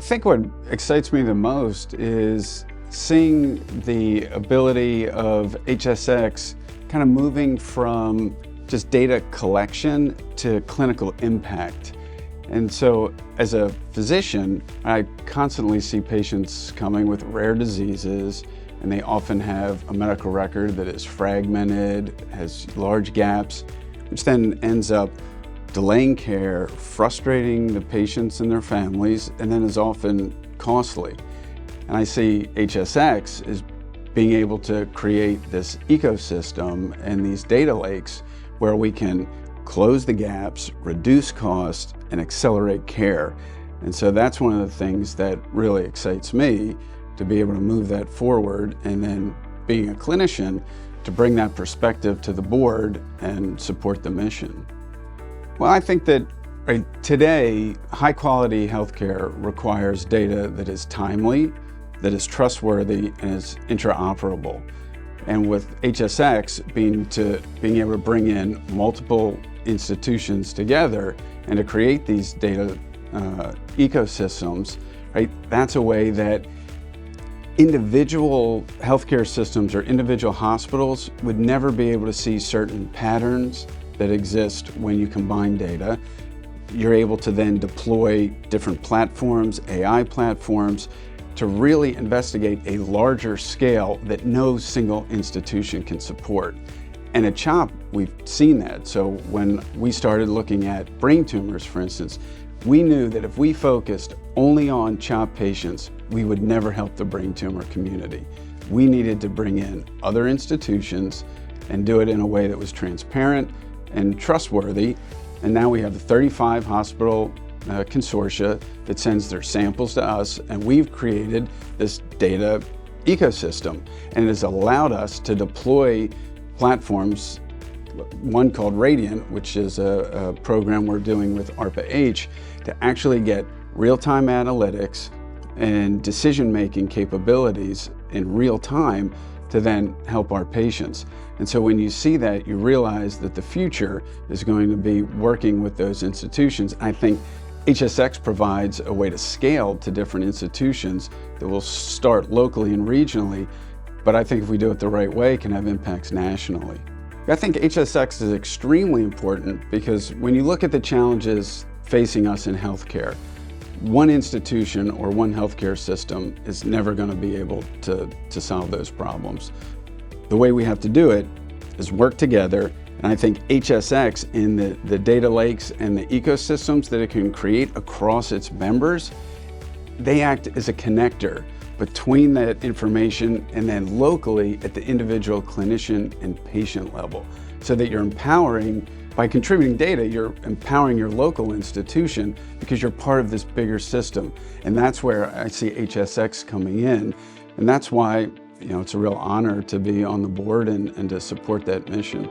think what excites me the most is seeing the ability of HSX kind of moving from just data collection to clinical impact. And so as a physician, I constantly see patients coming with rare diseases, and they often have a medical record that is fragmented, has large gaps, which then ends up delaying care, frustrating the patients and their families, and then is often costly. And I see HSX as being able to create this ecosystem and these data lakes where we can close the gaps, reduce cost, and accelerate care. And so that's one of the things that really excites me, to be able to move that forward, and then being a clinician, to bring that perspective to the board and support the mission. Well, I think that today, high quality healthcare requires data that is timely, that is trustworthy, and is interoperable. And with HSX being able to bring in multiple institutions together and to create these data ecosystems, that's a way that individual healthcare systems or individual hospitals would never be able to see certain patterns that exist when you combine data. You're able to then deploy different platforms, AI platforms, to really investigate a larger scale that no single institution can support. And at CHOP, we've seen that. So when we started looking at brain tumors, for instance, we knew that if we focused only on CHOP patients, we would never help the brain tumor community. We needed to bring in other institutions and do it in a way that was transparent and trustworthy. And now we have the 35 hospital consortia that sends their samples to us, and we've created this data ecosystem. And it has allowed us to deploy platforms, one called Radiant, which is a program we're doing with ARPA-H, to actually get real-time analytics and decision-making capabilities in real time to then help our patients. And so when you see that, you realize that the future is going to be working with those institutions. I think HSX provides a way to scale to different institutions that will start locally and regionally, but I think if we do it the right way, can have impacts nationally. I think HSX is extremely important because when you look at the challenges facing us in healthcare, one institution or one healthcare system is never going to be able to solve those problems. The way we have to do it is work together, and I think HSX in the data lakes and the ecosystems that it can create across its members, they act as a connector between that information and then locally at the individual clinician and patient level, so that you're empowering. By contributing data, you're empowering your local institution because you're part of this bigger system. And that's where I see HSX coming in. And that's why, it's a real honor to be on the board and to support that mission.